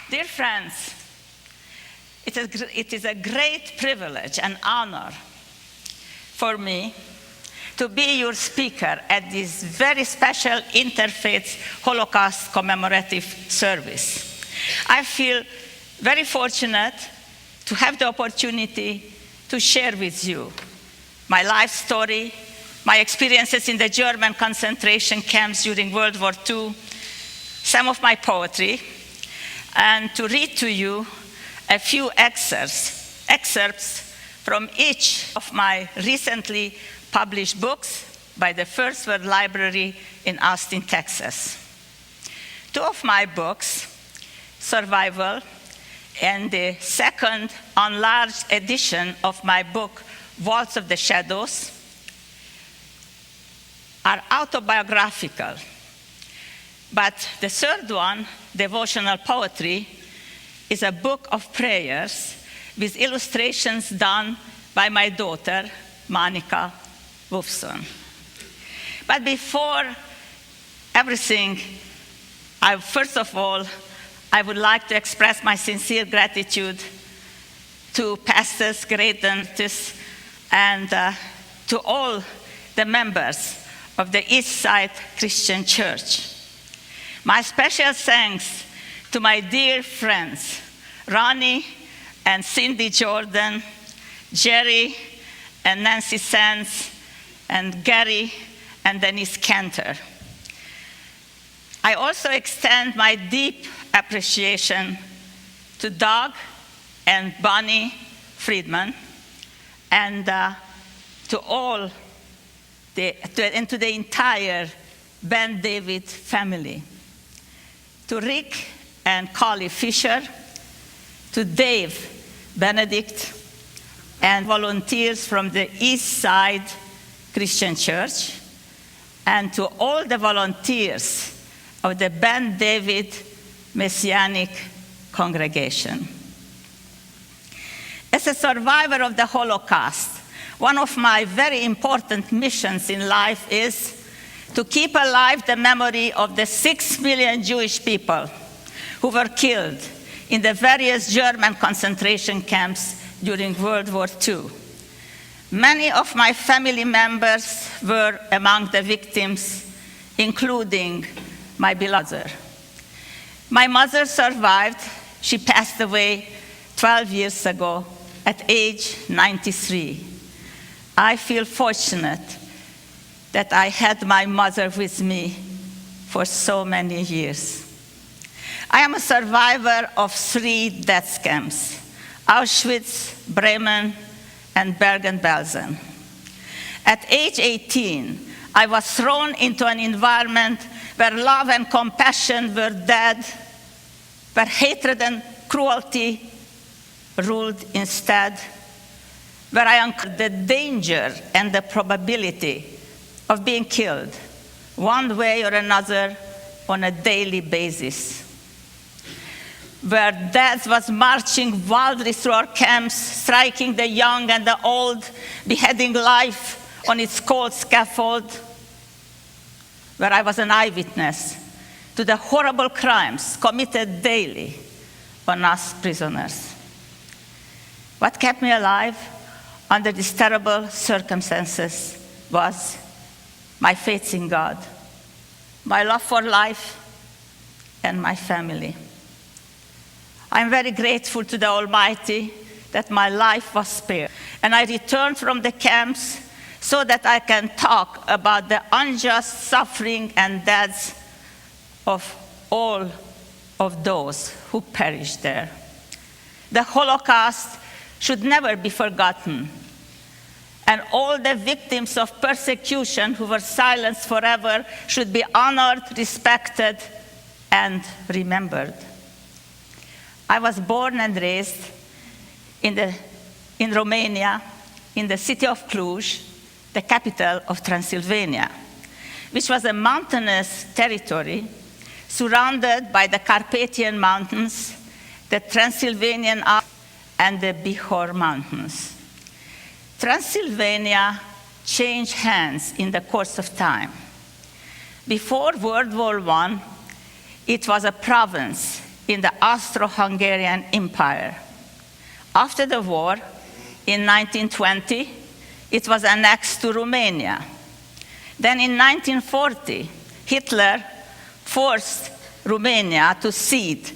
Dear friends, it is a great privilege and honor for me to be your speaker at this very special interfaith Holocaust commemorative service. I feel very fortunate to have the opportunity to share with you my life story, my experiences in the German concentration camps during World War II, some of my poetry, and to read to you a few excerpts from each of my recently published books by the First World Library in Austin, Texas. Two of my books, Survival, and the second enlarged edition of my book, Walls of the Shadows, are autobiographical. But the third one, Devotional Poetry, is a book of prayers with illustrations done by my daughter, Monica Wolfson. But before everything, first of all, I would like to express my sincere gratitude to pastors, great aunts, and to all the members of the East Side Christian Church. My special thanks to my dear friends, Ronnie and Cindy Jordan, Jerry and Nancy Sands, and Gary and Denise Cantor. I also extend my deep appreciation to Doug and Bonnie Friedman, and to the entire Ben David family, to Rick and Collie Fisher, to Dave Benedict, and volunteers from the East Side Christian Church, and to all the volunteers of the Ben David Messianic Congregation. As a survivor of the Holocaust, one of my very important missions in life is to keep alive the memory of the 6 million Jewish people who were killed in the various German concentration camps during World War II. Many of my family members were among the victims, including my beloved mother. My mother survived. She passed away 12 years ago at age 93. I feel fortunate that I had my mother with me for so many years. I am a survivor of 3 death camps: Auschwitz, Bremen, and Bergen-Belsen. At age 18, I was thrown into an environment where love and compassion were dead, where hatred and cruelty ruled instead, where I encountered the danger and the probability of being killed one way or another on a daily basis, where death was marching wildly through our camps, striking the young and the old, beheading life on its cold scaffold, where I was an eyewitness to the horrible crimes committed daily on us prisoners. What kept me alive under these terrible circumstances was my faith in God, my love for life, and my family. I'm very grateful to the Almighty that my life was spared, and I returned from the camps so that I can talk about the unjust suffering and deaths of all of those who perished there. The Holocaust should never be forgotten, and all the victims of persecution who were silenced forever should be honored, respected, and remembered. I was born and raised in Romania, in the city of Cluj, the capital of Transylvania, which was a mountainous territory surrounded by the Carpathian Mountains, the Transylvanian Alps, and the Bihor Mountains. Transylvania changed hands in the course of time. Before World War I, it was a province in the Austro-Hungarian Empire. After the war, in 1920, it was annexed to Romania. Then in 1940, Hitler forced Romania to cede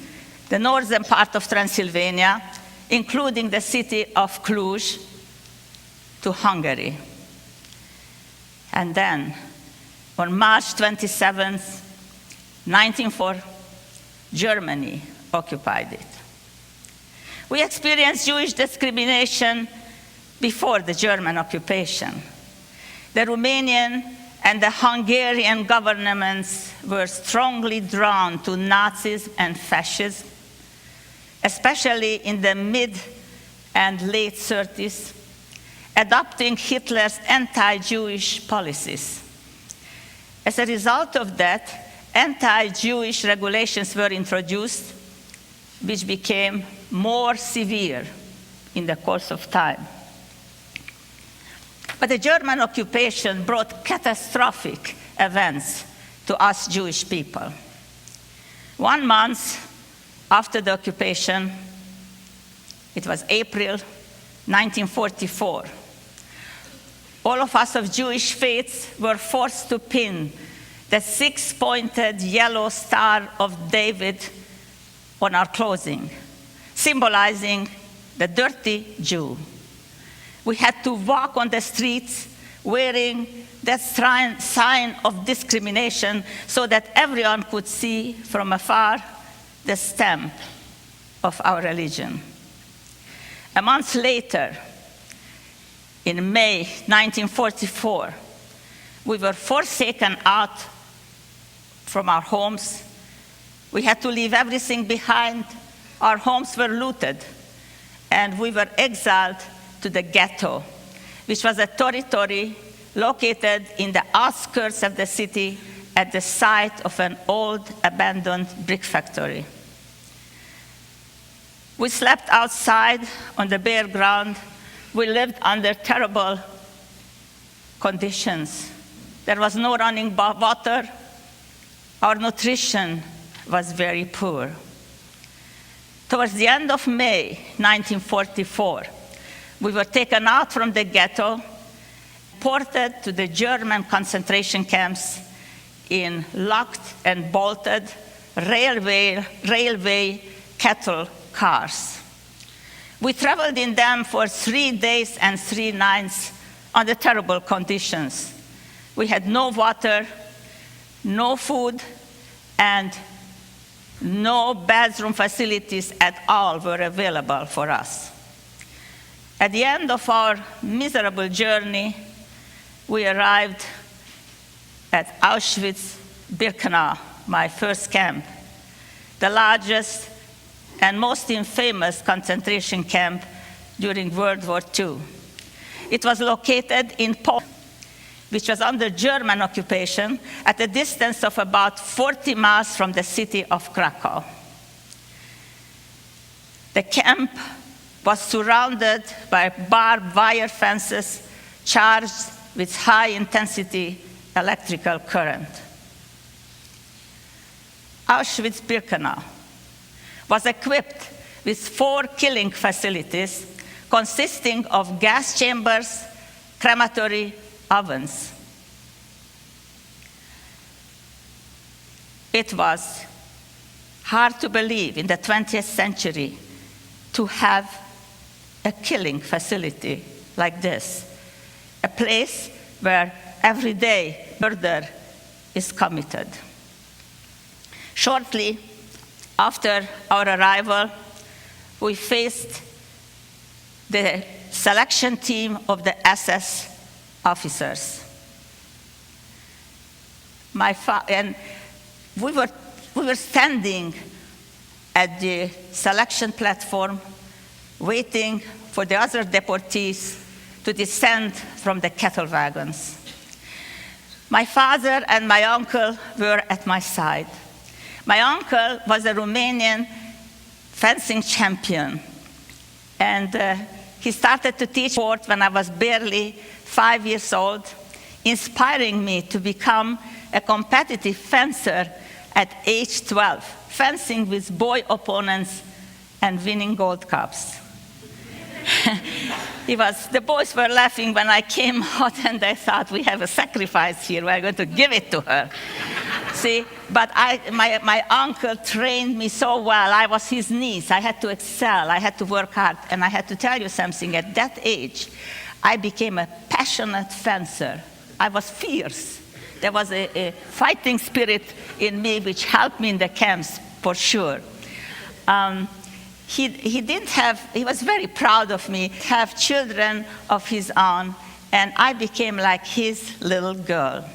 the northern part of Transylvania, including the city of Cluj, to Hungary. And then, on March 27, 1940, Germany occupied it. We experienced Jewish discrimination before the German occupation. The Romanian and the Hungarian governments were strongly drawn to Nazism and fascism, especially in the mid and late 30s, adopting Hitler's anti-Jewish policies. As a result of that, anti-Jewish regulations were introduced, which became more severe in the course of time. But the German occupation brought catastrophic events to us Jewish people. 1 month after the occupation, it was April 1944, all of us of Jewish faith were forced to pin the 6-pointed yellow Star of David on our clothing, symbolizing the dirty Jew. We had to walk on the streets wearing that sign of discrimination so that everyone could see from afar the stamp of our religion. A month later, in May 1944, we were forsaken out from our homes. We had to leave everything behind. Our homes were looted, and we were exiled to the ghetto, which was a territory located in the outskirts of the city at the site of an old abandoned brick factory. We slept outside on the bare ground. We lived under terrible conditions. There was no running water. Our nutrition was very poor. Towards the end of May 1944, we were taken out from the ghetto, ported to the German concentration camps in locked and bolted railway cattle cars. We traveled in them for 3 days and 3 nights under terrible conditions. We had no water, no food, and no bathroom facilities at all were available for us. At the end of our miserable journey, we arrived at Auschwitz-Birkenau, my first camp, the largest and most infamous concentration camp during World War II. It was located in Poland, which was under German occupation at a distance of about 40 miles from the city of Krakow. The camp was surrounded by barbed wire fences charged with high-intensity electrical current. Auschwitz-Birkenau was equipped with 4 killing facilities consisting of gas chambers, crematory ovens. It was hard to believe in the 20th century to have a killing facility like this, a place where every day murder is committed. Shortly after our arrival, we faced the selection team of the SS officers. And we were standing at the selection platform, waiting for the other deportees to descend from the cattle wagons. My father and my uncle were at my side. My uncle was a Romanian fencing champion, and he started to teach sport when I was barely 5 years old, inspiring me to become a competitive fencer at age 12. fencing with boy opponents and winning gold cups. The boys were laughing when I came out, and they thought, we have a sacrifice here, we're going to give it to her. See, but my uncle trained me so well. I was his niece. I had to excel. I had to work hard. And I had to tell you something. At that age, I became a passionate fencer. I was fierce. There was a fighting spirit in me which helped me in the camps, for sure. He was very proud of me, have children of his own, and I became like his little girl.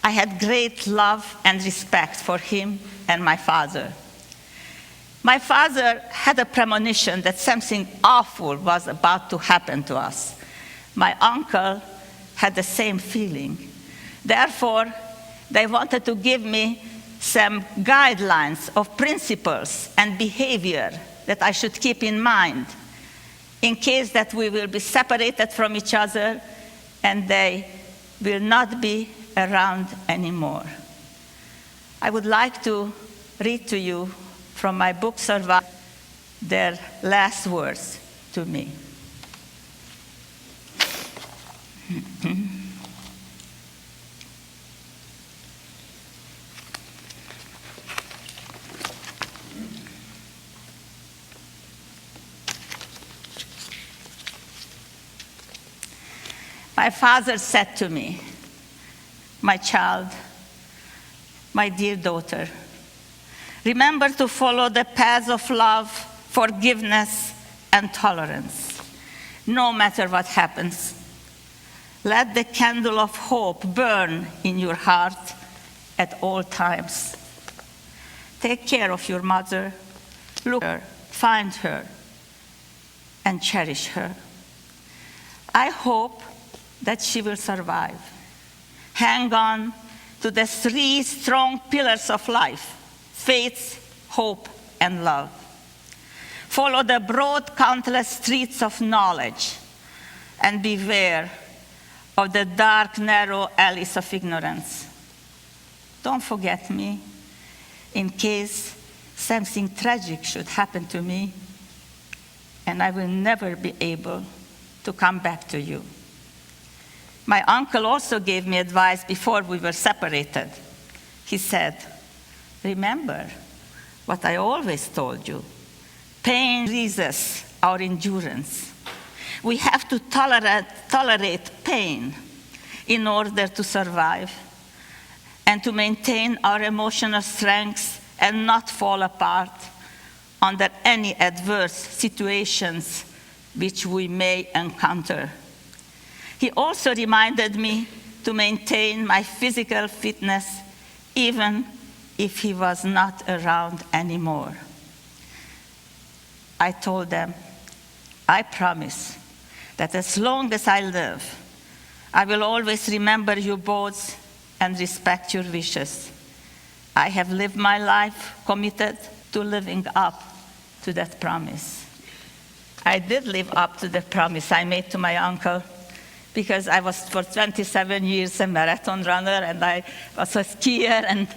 I had great love and respect for him and my father. My father had a premonition that something awful was about to happen to us. My uncle had the same feeling. Therefore, they wanted to give me some guidelines of principles and behavior that I should keep in mind in case that we will be separated from each other and they will not be around anymore. I would like to read to you from my book, Survivor, their last words to me. My father said to me, my child, my dear daughter, remember to follow the paths of love, forgiveness, and tolerance, no matter what happens. Let the candle of hope burn in your heart at all times. Take care of your mother, look at her, find her, and cherish her. I hope that she will survive. Hang on to the 3 strong pillars of life: faith, hope, and love. Follow the broad, countless streets of knowledge, and beware of the dark, narrow alleys of ignorance. Don't forget me in case something tragic should happen to me, and I will never be able to come back to you. My uncle also gave me advice before we were separated. He said, remember what I always told you. Pain increases our endurance. We have to tolerate pain in order to survive and to maintain our emotional strength and not fall apart under any adverse situations which we may encounter. He also reminded me to maintain my physical fitness even if he was not around anymore. I told them, I promise that as long as I live, I will always remember you both and respect your wishes. I have lived my life committed to living up to that promise. I did live up to the promise I made to my uncle, because I was for 27 years a marathon runner, and I was a skier,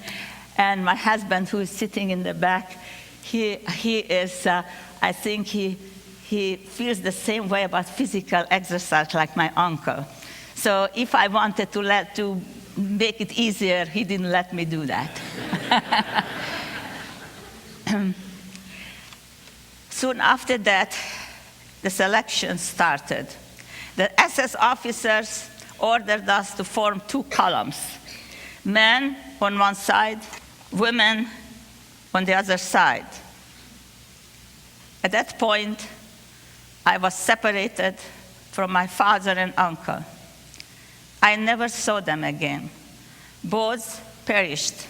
and my husband, who is sitting in the back, he is, I think he feels the same way about physical exercise like my uncle. So if I wanted to make it easier, he didn't let me do that. Soon after that, the selection started. The SS officers ordered us to form 2 columns. Men on one side, women on the other side. At that point, I was separated from my father and uncle. I never saw them again. Both perished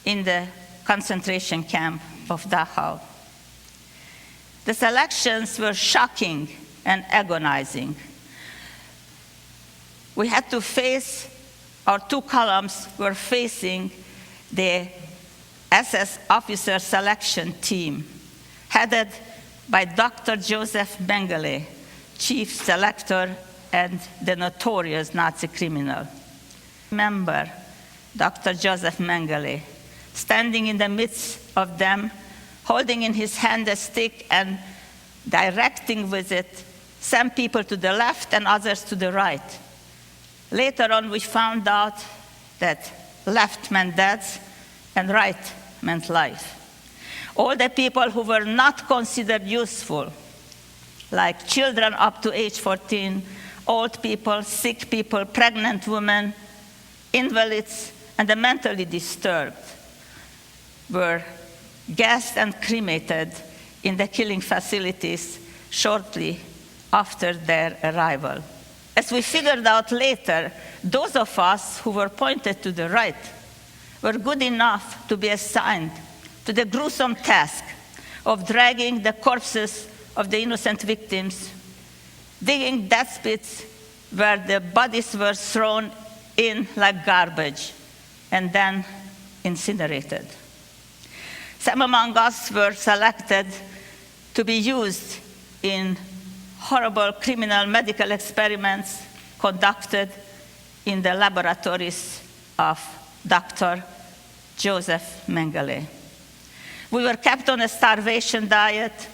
in the concentration camp of Dachau. The selections were shocking and agonizing. We had to face, our 2 columns were facing the SS officer selection team, headed by Dr. Joseph Mengele, chief selector and the notorious Nazi criminal. Remember Dr. Joseph Mengele, standing in the midst of them, holding in his hand a stick and directing with it some people to the left and others to the right. Later on, we found out that left meant death and right meant life. All the people who were not considered useful, like children up to age 14, old people, sick people, pregnant women, invalids, and the mentally disturbed, were gassed and cremated in the killing facilities shortly after their arrival. As we figured out later, those of us who were pointed to the right were good enough to be assigned to the gruesome task of dragging the corpses of the innocent victims, digging death pits where the bodies were thrown in like garbage, and then incinerated. Some among us were selected to be used in horrible criminal medical experiments conducted in the laboratories of Dr. Joseph Mengele. We were kept on a starvation diet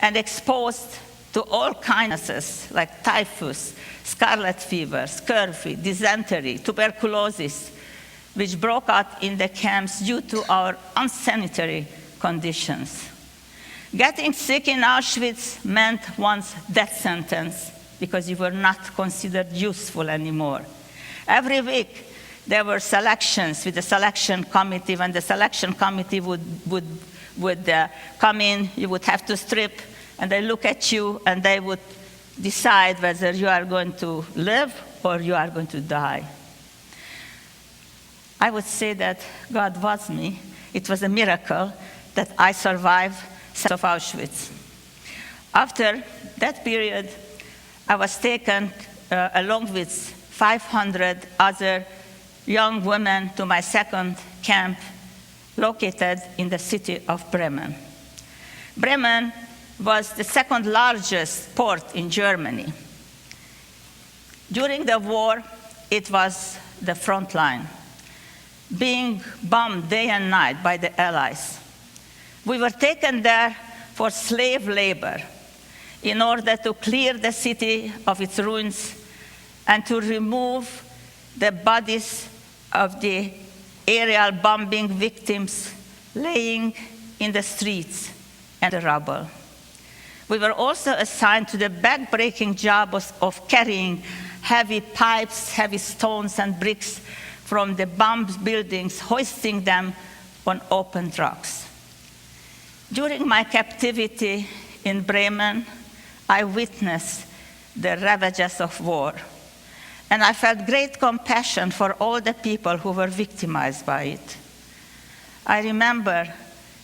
and exposed to all kindnesses like typhus, scarlet fever, scurvy, dysentery, tuberculosis, which broke out in the camps due to our unsanitary conditions. Getting sick in Auschwitz meant one's death sentence because you were not considered useful anymore. Every week, there were selections with the selection committee. When the selection committee would come in, you would have to strip, and they look at you, and they would decide whether you are going to live or you are going to die. I would say that God was me. It was a miracle that I survived of Auschwitz. After that period, I was taken along with 500 other young women to my second camp located in the city of Bremen. Bremen was the second largest port in Germany. During the war, it was the front line, being bombed day and night by the Allies. We were taken there for slave labor in order to clear the city of its ruins and to remove the bodies of the aerial bombing victims laying in the streets and the rubble. We were also assigned to the back-breaking job of carrying heavy pipes, heavy stones, and bricks from the bombed buildings, hoisting them on open trucks. During my captivity in Bremen, I witnessed the ravages of war, and I felt great compassion for all the people who were victimized by it. I remember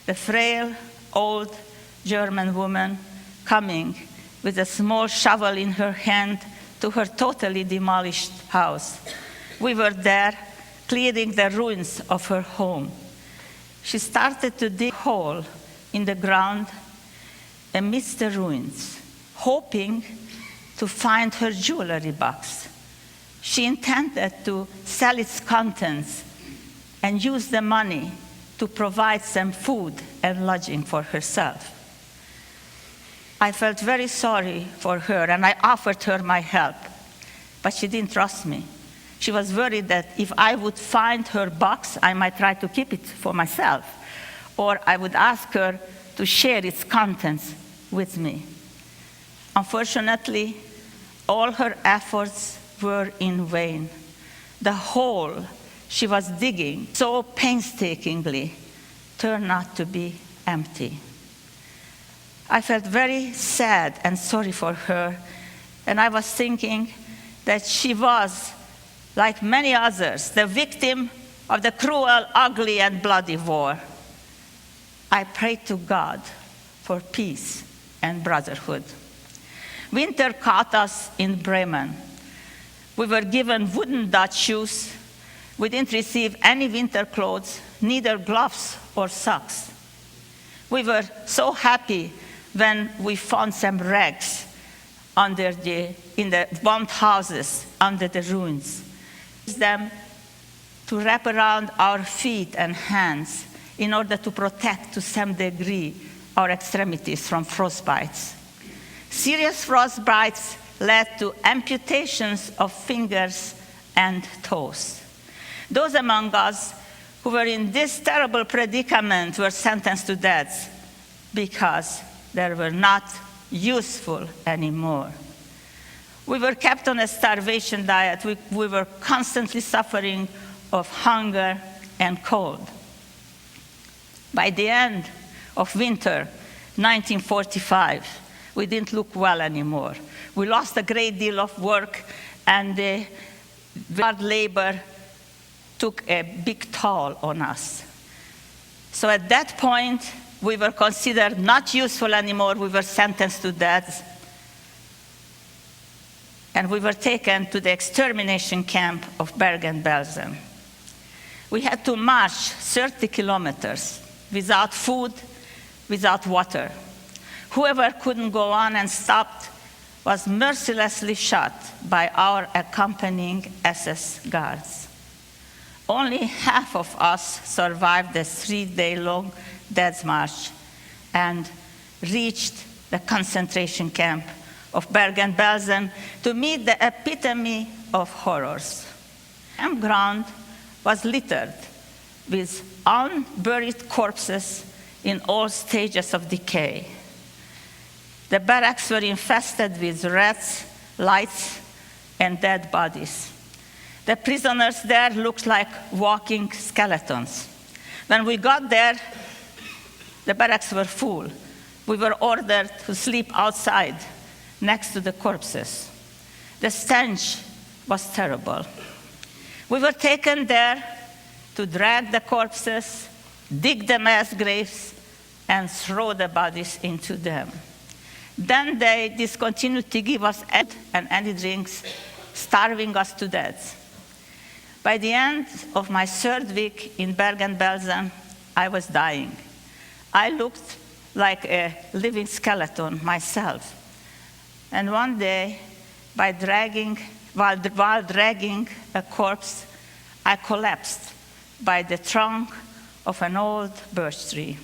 the frail, old German woman coming with a small shovel in her hand to her totally demolished house. We were there clearing the ruins of her home. She started to dig a hole in the ground amidst the ruins, hoping to find her jewelry box. She intended to sell its contents and use the money to provide some food and lodging for herself. I felt very sorry for her, and I offered her my help, but she didn't trust me. She was worried that if I would find her box, I might try to keep it for myself, or I would ask her to share its contents with me. Unfortunately, all her efforts were in vain. The hole she was digging so painstakingly turned out to be empty. I felt very sad and sorry for her, and I was thinking that she was, like many others, the victim of the cruel, ugly, and bloody war. I prayed to God for peace and brotherhood. Winter caught us in Bremen. We were given wooden Dutch shoes. We didn't receive any winter clothes, neither gloves or socks. We were so happy when we found some rags in the bombed houses under the ruins. Them to wrap around our feet and hands in order to protect to some degree our extremities from frostbites. Serious frostbites led to amputations of fingers and toes. Those among us who were in this terrible predicament were sentenced to death because they were not useful anymore. We were kept on a starvation diet. We were constantly suffering of hunger and cold. By the end of winter 1945, we didn't look well anymore. We lost a great deal of work, and the hard labor took a big toll on us. So at that point, we were considered not useful anymore. We were sentenced to death. And we were taken to the extermination camp of Bergen-Belsen. We had to march 30 kilometers without food, without water. Whoever couldn't go on and stopped was mercilessly shot by our accompanying SS guards. Only half of us survived the 3-day-long death march and reached the concentration camp of Bergen-Belsen to meet the epitome of horrors. The campground was littered with unburied corpses in all stages of decay. The barracks were infested with rats, lice, and dead bodies. The prisoners there looked like walking skeletons. When we got there, the barracks were full. We were ordered to sleep outside next to the corpses. The stench was terrible. We were taken there to drag the corpses, dig the mass graves, and throw the bodies into them. Then they discontinued to give us any drinks, starving us to death. By the end of my 3rd week in Bergen-Belsen, I was dying. I looked like a living skeleton myself. And one day, while dragging a corpse, I collapsed by the trunk of an old birch tree.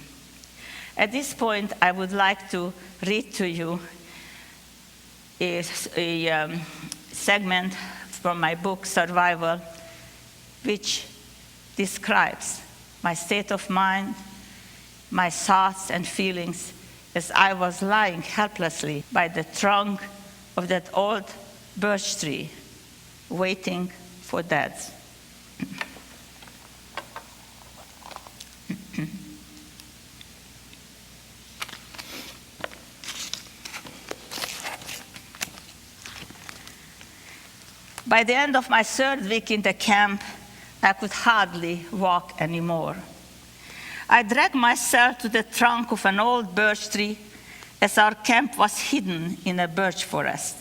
At this point, I would like to read to you a segment from my book, Survival, which describes my state of mind, my thoughts and feelings as I was lying helplessly by the trunk of that old birch tree, waiting for death. By the end of my 3rd week in the camp, I could hardly walk anymore. I dragged myself to the trunk of an old birch tree as our camp was hidden in a birch forest,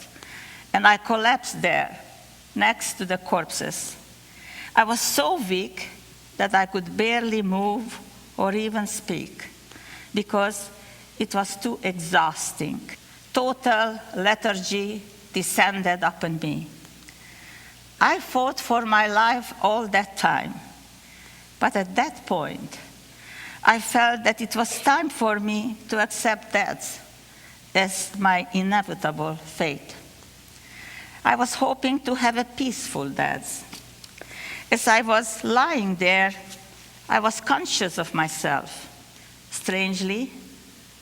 and I collapsed there next to the corpses. I was so weak that I could barely move or even speak because it was too exhausting. Total lethargy descended upon me. I fought for my life all that time, but at that point, I felt that it was time for me to accept death as my inevitable fate. I was hoping to have a peaceful death. As I was lying there, I was conscious of myself. Strangely,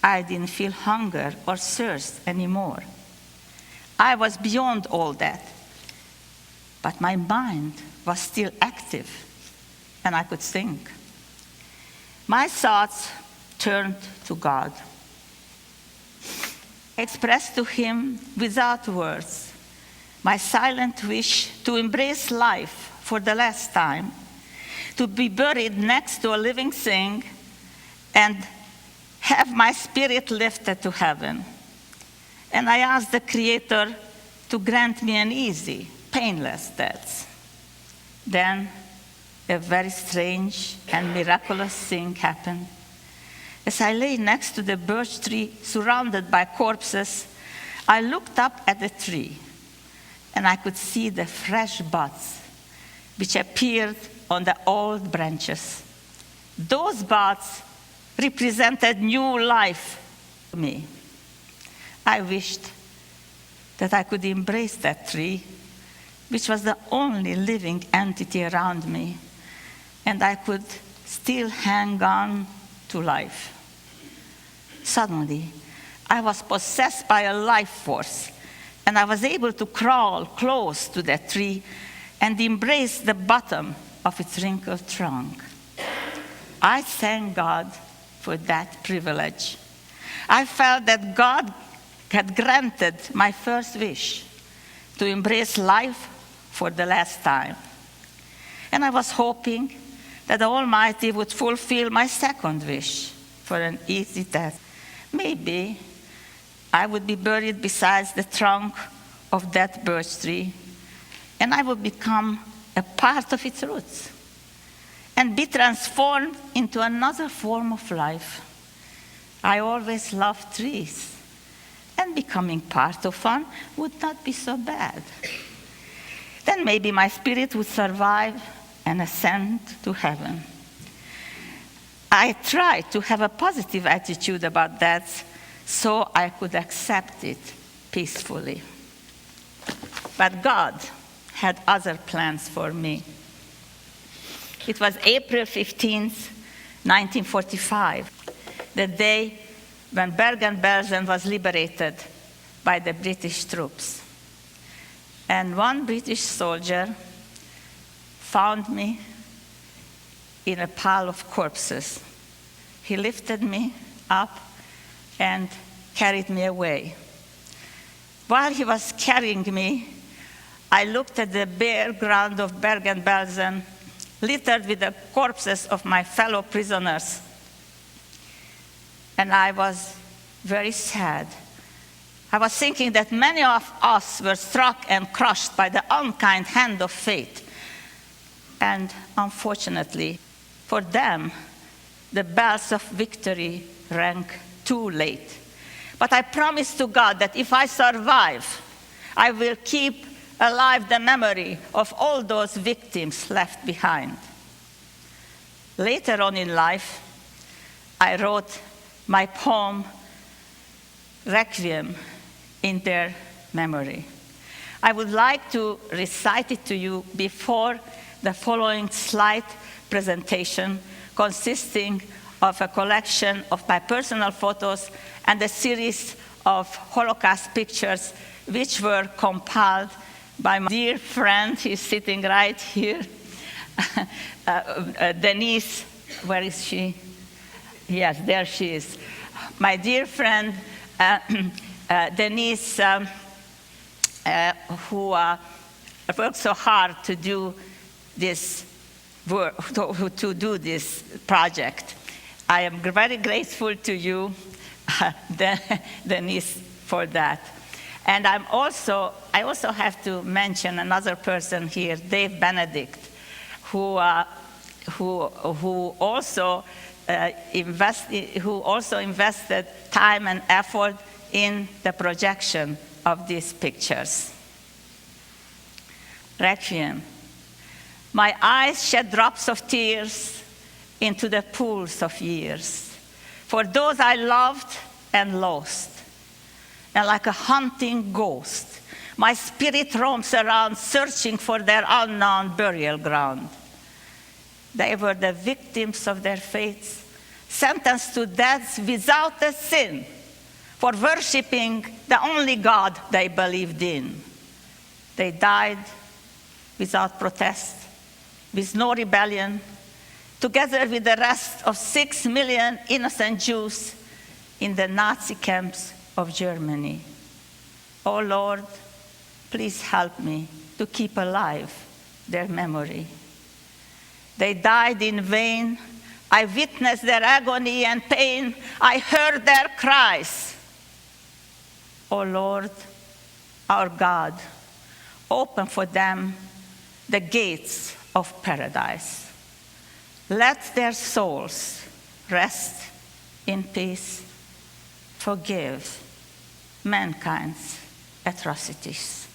I didn't feel hunger or thirst anymore. I was beyond all that. But my mind was still active, and I could think. My thoughts turned to God. I expressed to him without words my silent wish to embrace life for the last time, to be buried next to a living thing, and have my spirit lifted to heaven. And I asked the Creator to grant me an easy, painless death. Then a very strange and miraculous thing happened. As I lay next to the birch tree, surrounded by corpses, I looked up at the tree, and I could see the fresh buds which appeared on the old branches. Those buds represented new life to me. I wished that I could embrace that tree, which was the only living entity around me, and I could still hang on to life. Suddenly, I was possessed by a life force, and I was able to crawl close to that tree and embrace the bottom of its wrinkled trunk. I thank God for that privilege. I felt that God had granted my first wish to embrace life for the last time. And I was hoping that the Almighty would fulfill my second wish for an easy death. Maybe I would be buried beside the trunk of that birch tree, and I would become a part of its roots and be transformed into another form of life. I always loved trees, and becoming part of one would not be so bad. Then maybe my spirit would survive and ascend to heaven. I tried to have a positive attitude about that so I could accept it peacefully. But God had other plans for me. It was April 15th, 1945, the day when Bergen-Belsen was liberated by the British troops. And one British soldier found me in a pile of corpses. He lifted me up and carried me away. While he was carrying me, I looked at the bare ground of Bergen-Belsen, littered with the corpses of my fellow prisoners. And I was very sad. I was thinking that many of us were struck and crushed by the unkind hand of fate. And unfortunately, for them, the bells of victory rang too late. But I promised to God that if I survive, I will keep alive the memory of all those victims left behind. Later on in life, I wrote my poem, Requiem, in their memory. I would like to recite it to you before the following slide presentation, consisting of a collection of my personal photos and a series of Holocaust pictures which were compiled by my dear friend. He's sitting right here, Denise. Where is she? Yes, there she is. My dear friend, Denise, who worked so hard to do this work, to do this project. I am very grateful to you, Denise, for that. And I also have to mention another person here, Dave Benedict, who also invested time and effort in the projection of these pictures. Requiem. My eyes shed drops of tears into the pools of years, for those I loved and lost. And like a hunting ghost, my spirit roams around searching for their unknown burial ground. They were the victims of their fates, sentenced to death without a sin, for worshiping the only God they believed in. They died without protest, with no rebellion, together with the rest of 6 million innocent Jews in the Nazi camps of Germany. Oh Lord, please help me to keep alive their memory. They died in vain. I witnessed their agony and pain. I heard their cries. Oh Lord, our God, open for them the gates of paradise. Let their souls rest in peace. Forgive mankind's atrocities.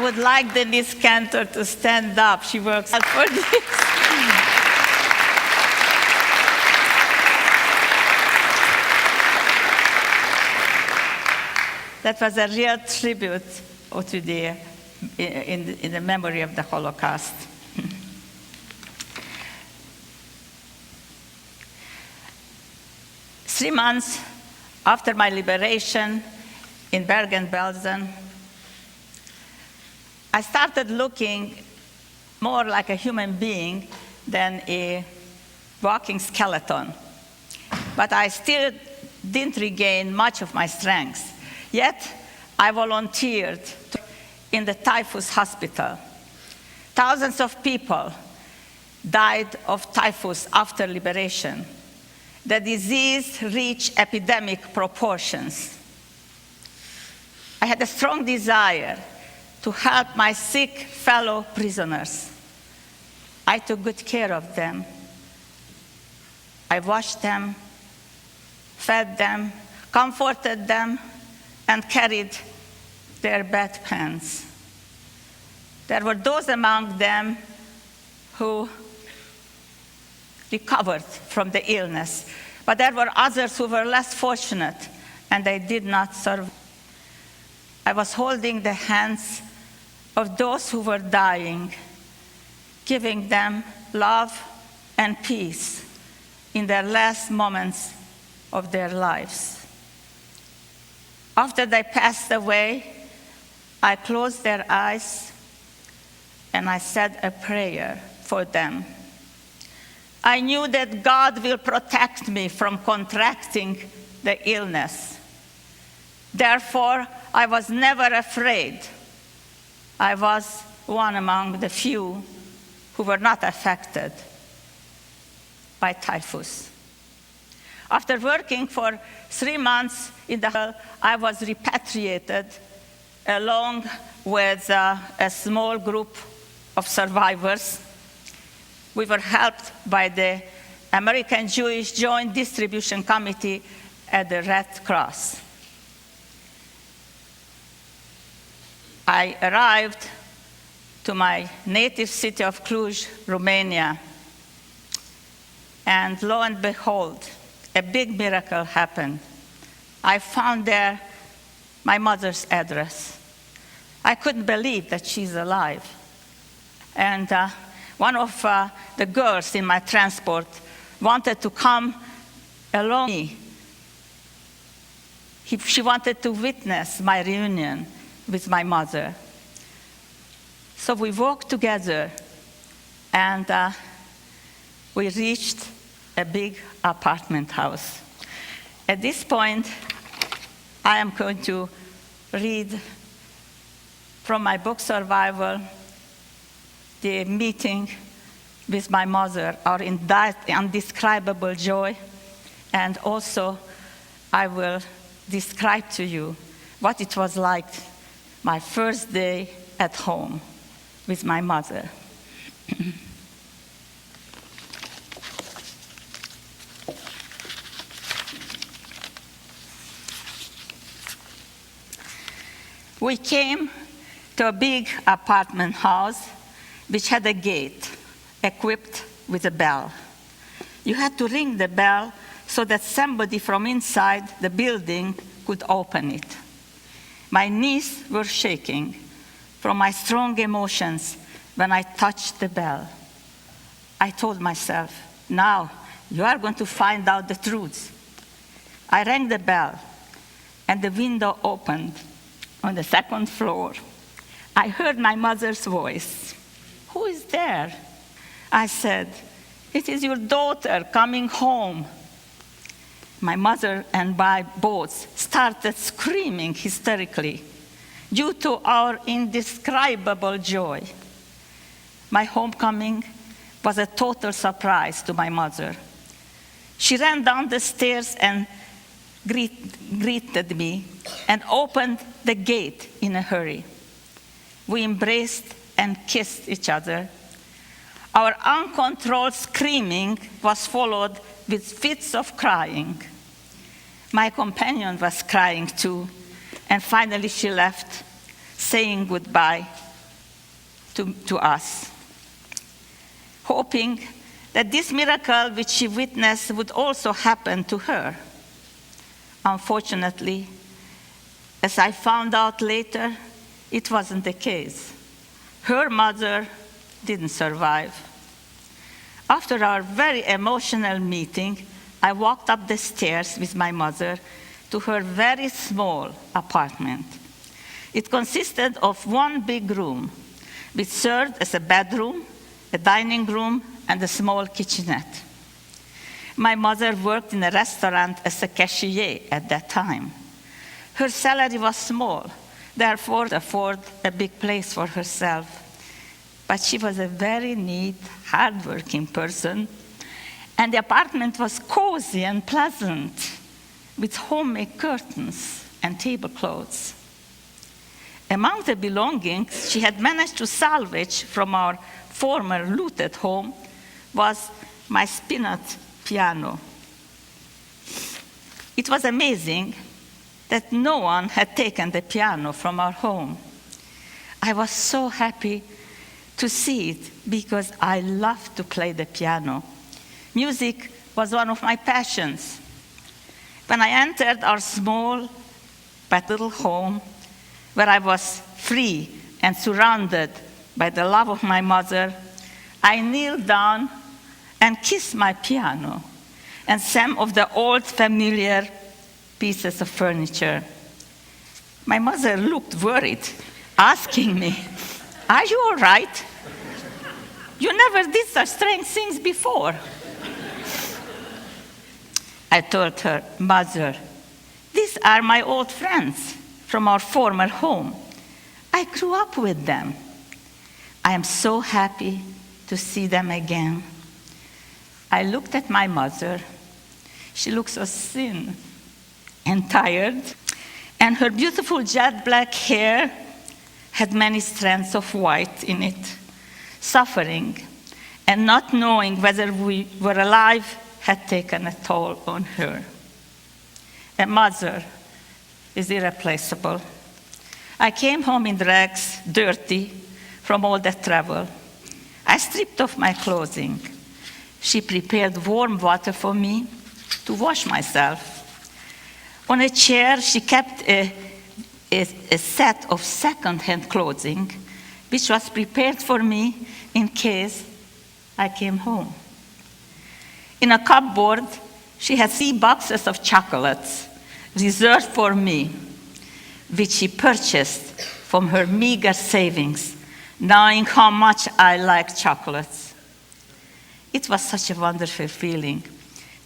would like Denise Cantor to stand up. She works hard for this. That was a real tribute to in the memory of the Holocaust. 3 months after my liberation in Bergen-Belsen, I started looking more like a human being than a walking skeleton. But I still didn't regain much of my strength. Yet, I volunteered in the typhus hospital. Thousands of people died of typhus after liberation. The disease reached epidemic proportions. I had a strong desire to help my sick fellow prisoners. I took good care of them. I washed them, fed them, comforted them, and carried their bedpans. There were those among them who recovered from the illness, but there were others who were less fortunate, and they did not survive. I was holding the hands of those who were dying, giving them love and peace in their last moments of their lives. After they passed away, I closed their eyes and I said a prayer for them. I knew that God will protect me from contracting the illness. Therefore, I was never afraid. I was one among the few who were not affected by typhus. After working for 3 months in the hospital, I was repatriated along with a small group of survivors. We were helped by the American Jewish Joint Distribution Committee at the Red Cross. I arrived to my native city of Cluj, Romania, and lo and behold, a big miracle happened. I found there my mother's address. I couldn't believe that she's alive. And one of the girls in my transport wanted to come along with me. She wanted to witness my reunion with my mother. So we walked together, and we reached a big apartment house. At this point, I am going to read from my book, Survival, the meeting with my mother, our indescribable joy, and also I will describe to you what it was like my first day at home with my mother. We came to a big apartment house which had a gate equipped with a bell. You had to ring the bell so that somebody from inside the building could open it. My knees were shaking from my strong emotions when I touched the bell. I told myself, now you are going to find out the truth. I rang the bell, and the window opened on the second floor. I heard my mother's voice. Who is there? I said, it is your daughter coming home. My mother and I both started screaming hysterically due to our indescribable joy. My homecoming was a total surprise to my mother. She ran down the stairs and greeted me and opened the gate in a hurry. We embraced and kissed each other. Our uncontrolled screaming was followed with fits of crying. My companion was crying too, and finally she left, saying goodbye to us, hoping that this miracle which she witnessed would also happen to her. Unfortunately, as I found out later, it wasn't the case. Her mother didn't survive. After our very emotional meeting, I walked up the stairs with my mother to her very small apartment. It consisted of one big room, which served as a bedroom, a dining room, and a small kitchenette. My mother worked in a restaurant as a cashier at that time. Her salary was small, therefore afford a big place for herself. But she was a very neat, hardworking person, and the apartment was cozy and pleasant, with homemade curtains and tablecloths. Among the belongings she had managed to salvage from our former looted home was my spinet piano. It was amazing that no one had taken the piano from our home. I was so happy to see it because I loved to play the piano. Music was one of my passions. When I entered our small but little home, where I was free and surrounded by the love of my mother, I kneeled down and kissed my piano and some of the old familiar pieces of furniture. My mother looked worried, asking me, "Are you all right? You never did such strange things before." I told her, "Mother, these are my old friends from our former home. I grew up with them. I am so happy to see them again." I looked at my mother. She looked so thin and tired, and her beautiful jet black hair had many strands of white in it. Suffering and not knowing whether we were alive had taken a toll on her. A mother is irreplaceable. I came home in rags, dirty from all that travel. I stripped off my clothing. She prepared warm water for me to wash myself. On a chair, she kept a set of second-hand clothing, which was prepared for me in case I came home. In a cupboard, she had 3 boxes of chocolates reserved for me, which she purchased from her meager savings, knowing how much I liked chocolates. It was such a wonderful feeling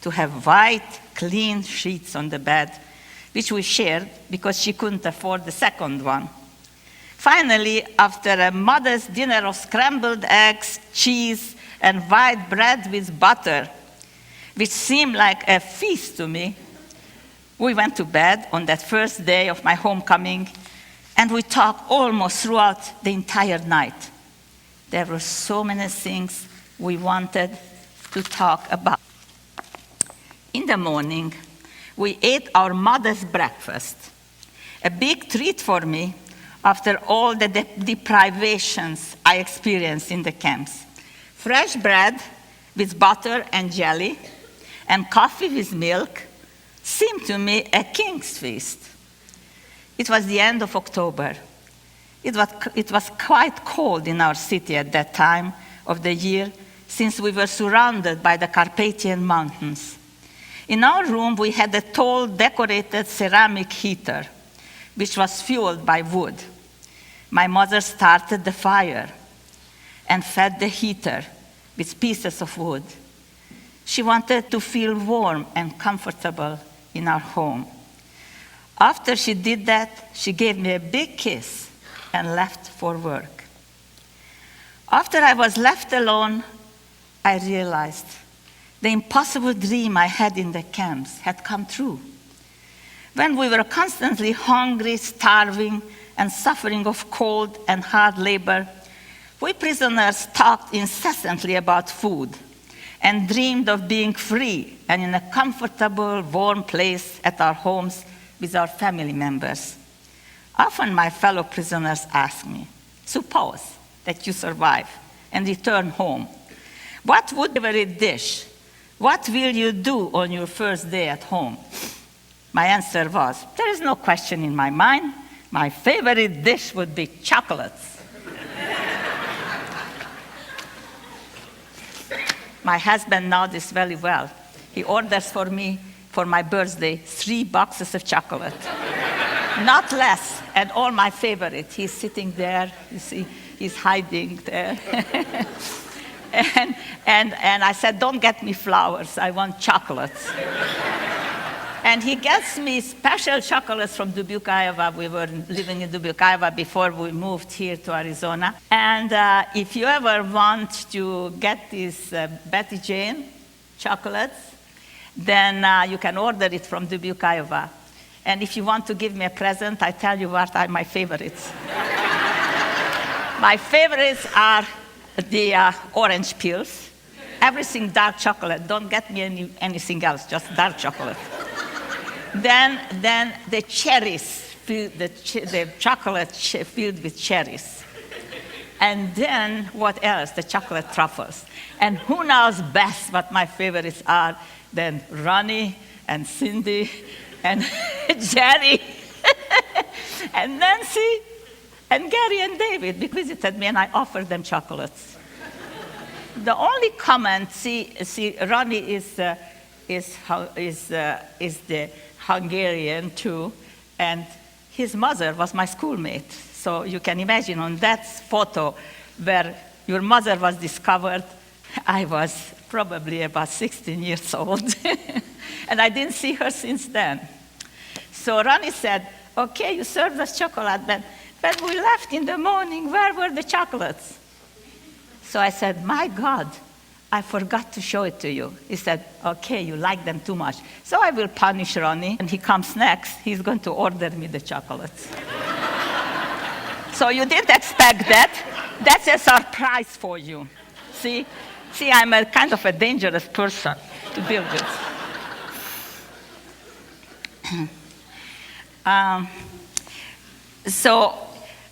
to have white, clean sheets on the bed, which we shared because she couldn't afford the second one. Finally, after a modest dinner of scrambled eggs, cheese, and white bread with butter, which seemed like a feast to me, we went to bed on that first day of my homecoming, and we talked almost throughout the entire night. There were so many things we wanted to talk about. In the morning, we ate our modest breakfast, a big treat for me after all the deprivations I experienced in the camps. Fresh bread with butter and jelly, and coffee with milk seemed to me a king's feast. It was the end of October. It was quite cold in our city at that time of the year, since we were surrounded by the Carpathian Mountains. In our room, we had a tall, decorated ceramic heater, which was fueled by wood. My mother started the fire and fed the heater with pieces of wood. She wanted to feel warm and comfortable in our home. After she did that, she gave me a big kiss and left for work. After I was left alone, I realized the impossible dream I had in the camps had come true. When we were constantly hungry, starving, and suffering of cold and hard labor, we prisoners talked incessantly about food and dreamed of being free and in a comfortable, warm place at our homes with our family members. Often my fellow prisoners asked me, suppose that you survive and return home. What would be your favorite dish? What will you do on your first day at home? My answer was, there is no question in my mind. My favorite dish would be chocolates. My husband knows this very well. He orders for me, for my birthday, 3 boxes of chocolate. Not less, and all my favorite. He's sitting there, you see, he's hiding there. and I said, don't get me flowers, I want chocolates. And he gets me special chocolates from Dubuque, Iowa. We were living in Dubuque, Iowa before we moved here to Arizona. And if you ever want to get these Betty Jane chocolates, then you can order it from Dubuque, Iowa. And if you want to give me a present, I tell you what are my favorites. My favorites are the orange peels. Everything dark chocolate. Don't get me anything else, just dark chocolate. Then the cherries, the chocolate filled with cherries. And then what else? The chocolate truffles. And who knows best what my favorites are than Ronnie and Cindy and Jerry and Nancy and Gary and David, because visited me and I offered them chocolates. The only comment, see, Ronnie is the Hungarian too, and his mother was my schoolmate. So you can imagine on that photo where your mother was discovered, I was probably about 16 years old, and I didn't see her since then. So Ronnie said, okay, you served us chocolate, but when we left in the morning, where were the chocolates? So I said, my God, I forgot to show it to you. He said, okay, you like them too much. So I will punish Ronnie. When he comes next, he's going to order me the chocolates. So you didn't expect that. That's a surprise for you. See, I'm a kind of a dangerous person to deal with.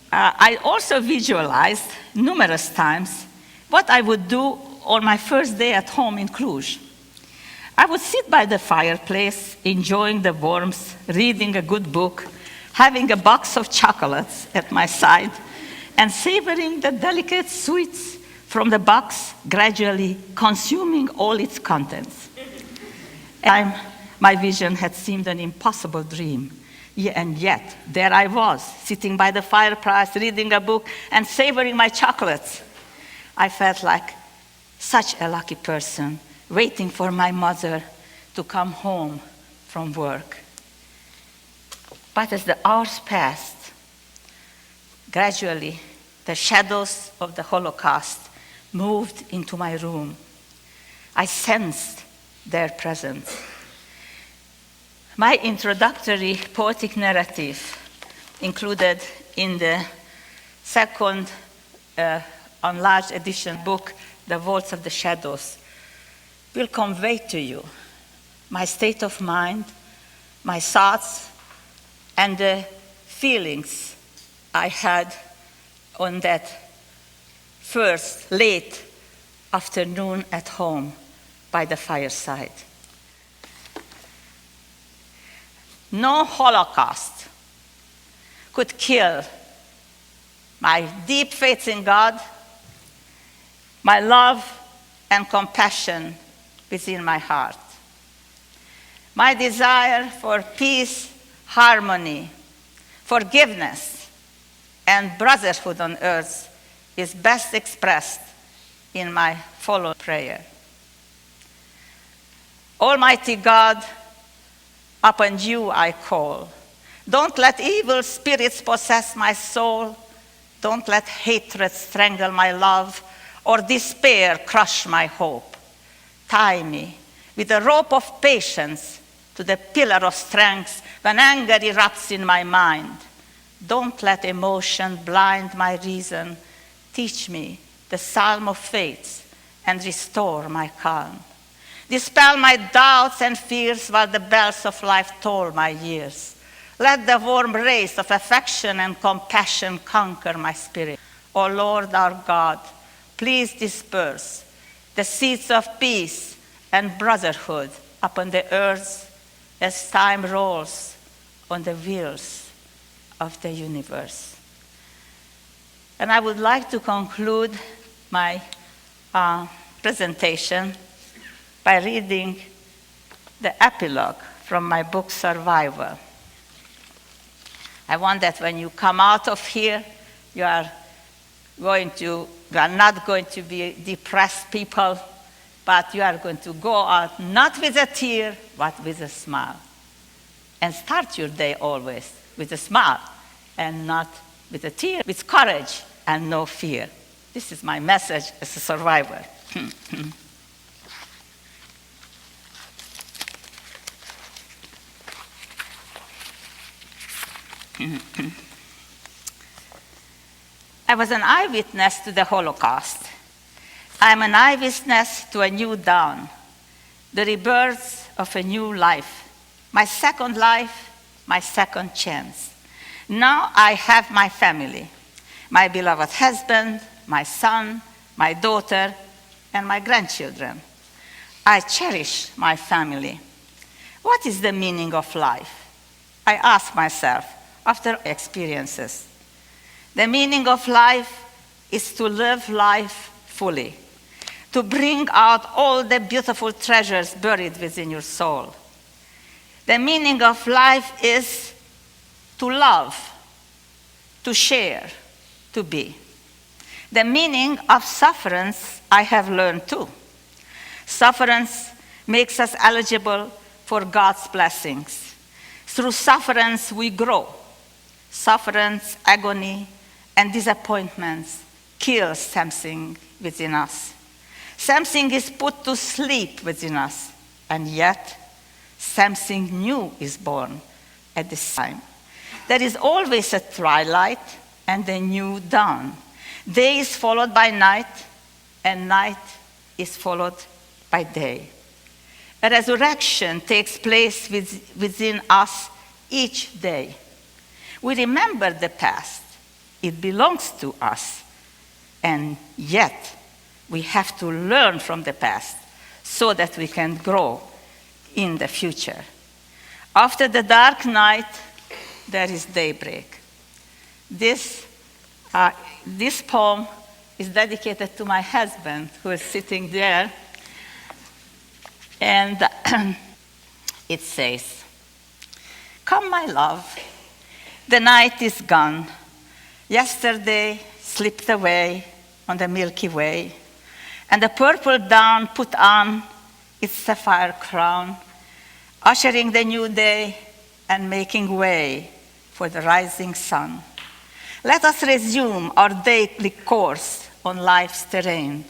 I also visualized numerous times what I would do on my first day at home in Cluj. I would sit by the fireplace, enjoying the warmth, reading a good book, having a box of chocolates at my side, and savoring the delicate sweets from the box, gradually consuming all its contents. My vision had seemed an impossible dream. And yet, there I was, sitting by the fireplace, reading a book, and savoring my chocolates. I felt like such a lucky person, waiting for my mother to come home from work. But as the hours passed, gradually, the shadows of the Holocaust moved into my room. I sensed their presence. My introductory poetic narrative, included in the second enlarged edition book, The Waltz of the Shadows, will convey to you my state of mind, my thoughts, and the feelings I had on that first late afternoon at home by the fireside. No Holocaust could kill my deep faith in God, my love and compassion within my heart. My desire for peace, harmony, forgiveness, and brotherhood on earth is best expressed in my following prayer. Almighty God, upon you I call. Don't let evil spirits possess my soul. Don't let hatred strangle my love or despair crush my hope. Tie me with a rope of patience to the pillar of strength when anger erupts in my mind. Don't let emotion blind my reason. Teach me the psalm of faith and restore my calm. Dispel my doubts and fears while the bells of life toll my years. Let the warm rays of affection and compassion conquer my spirit. O Lord our God, please disperse the seeds of peace and brotherhood upon the earth as time rolls on the wheels of the universe. And I would like to conclude my presentation by reading the epilogue from my book, Survivor. I want that when you come out of here, you are not going to be depressed people, but you are going to go out not with a tear, but with a smile. And start your day always with a smile and not with a tear, with courage and no fear. This is my message as a survivor. I was an eyewitness to the Holocaust. I am an eyewitness to a new dawn, the rebirth of a new life, my second life, my second chance. Now I have my family, my beloved husband, my son, my daughter, and my grandchildren. I cherish my family. What is the meaning of life? I ask myself after experiences. The meaning of life is to live life fully, to bring out all the beautiful treasures buried within your soul. The meaning of life is to love, to share, to be. The meaning of sufferance I have learned too. Sufferance makes us eligible for God's blessings. Through sufferance we grow. Sufferance, agony, and disappointments kill something within us. Something is put to sleep within us, and yet something new is born at this time. There is always a twilight and a new dawn. Day is followed by night, and night is followed by day. A resurrection takes place within us each day. We remember the past. It belongs to us. And yet, we have to learn from the past so that we can grow in the future. After the dark night, there is daybreak. This poem is dedicated to my husband, who is sitting there. And it says, "Come, my love, the night is gone. Yesterday slipped away on the Milky Way, and the purple dawn put on its sapphire crown, ushering the new day and making way for the rising sun. Let us resume our daily course on life's terrain.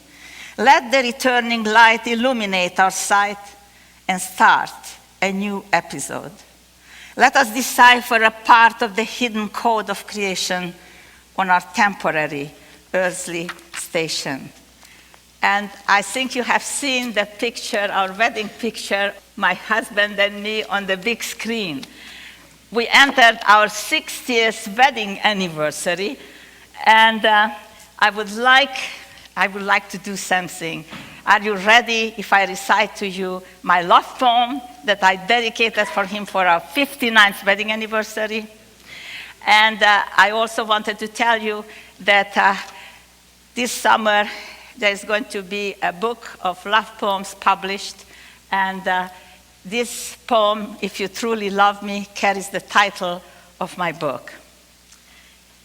Let the returning light illuminate our sight and start a new episode. Let us decipher a part of the hidden code of creation on our temporary earthly station." And I think you have seen the picture, our wedding picture, my husband and me on the big screen. We entered our 60th wedding anniversary, and I would like to do something. Are you ready if I recite to you my love poem that I dedicated for him for our 59th wedding anniversary? And I also wanted to tell you that this summer there is going to be a book of love poems published, and this poem, "If You Truly Love Me," carries the title of my book.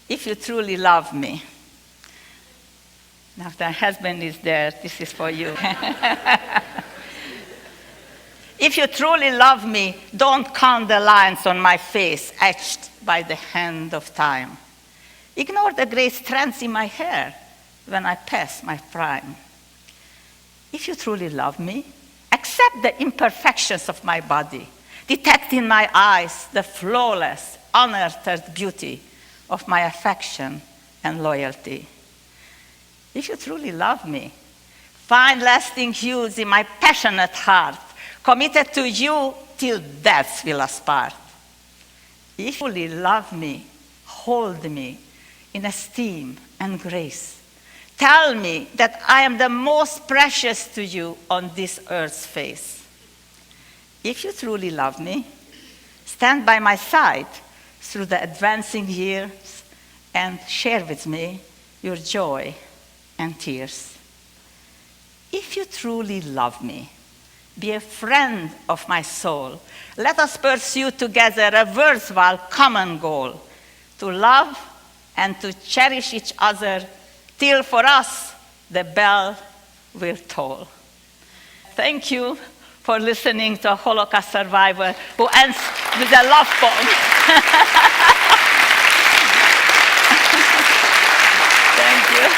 If you truly love me. Now the husband is there, this is for you. If you truly love me, don't count the lines on my face etched by the hand of time. Ignore the gray strands in my hair when I pass my prime. If you truly love me, accept the imperfections of my body. Detect in my eyes the flawless, unearthed beauty of my affection and loyalty. If you truly love me, find lasting hues in my passionate heart, committed to you till death will us part. If you truly love me, hold me in esteem and grace. Tell me that I am the most precious to you on this earth's face. If you truly love me, stand by my side through the advancing years and share with me your joy and tears. If you truly love me, be a friend of my soul. Let us pursue together a worthwhile common goal, to love and to cherish each other till for us the bell will toll. Thank you for listening to a Holocaust survivor who ends with a love poem. Thank you.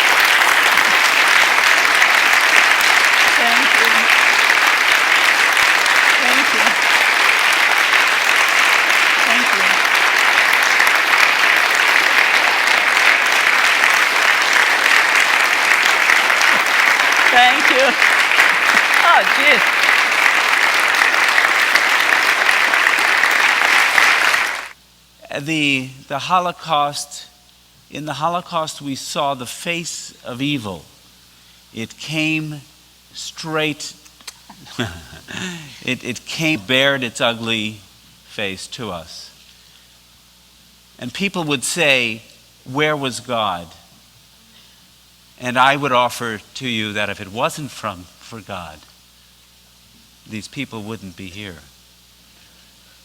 Thank you. Thank you. Thank you. Thank you. Oh, geez. The Holocaust, in the Holocaust we saw the face of evil. It came straight, it came, bared its ugly face to us. And people would say, where was God? And I would offer to you that if it wasn't for God, these people wouldn't be here.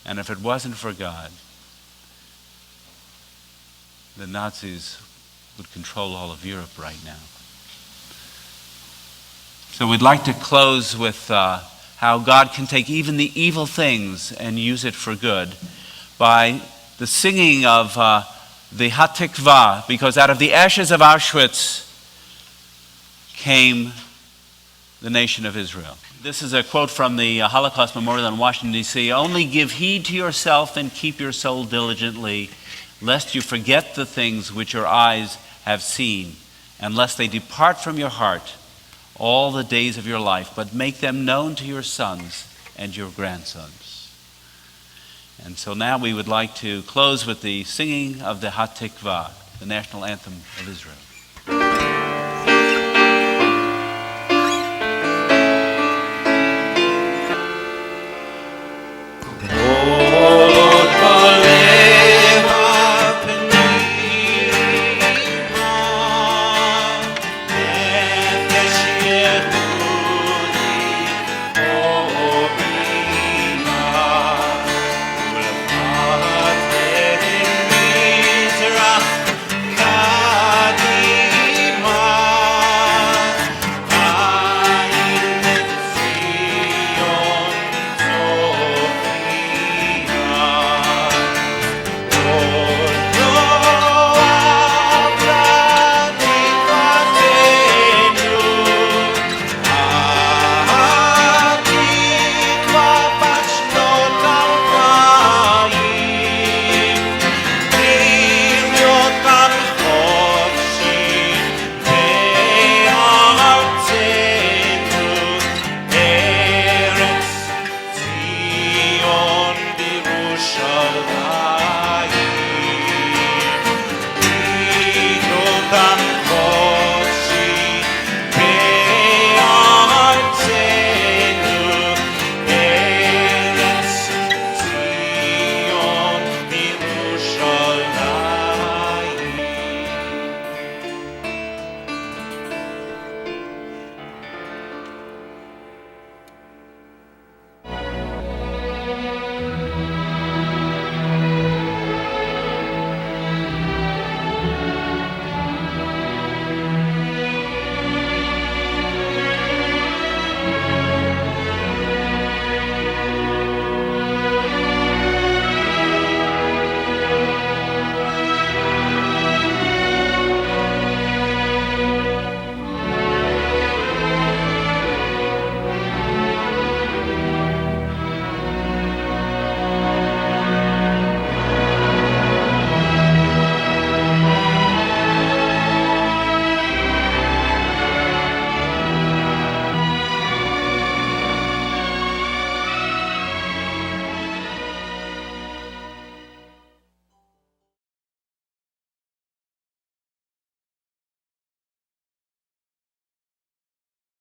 And if it wasn't for God, the Nazis would control all of Europe right now. So we'd like to close with how God can take even the evil things and use it for good by the singing of the haTikva, because out of the ashes of Auschwitz came the nation of Israel. This is a quote from the Holocaust Memorial in Washington, D.C. Only give heed to yourself and keep your soul diligently, lest you forget the things which your eyes have seen, and lest they depart from your heart all the days of your life, but make them known to your sons and your grandsons. And so now we would like to close with the singing of the haTikva, the national anthem of Israel.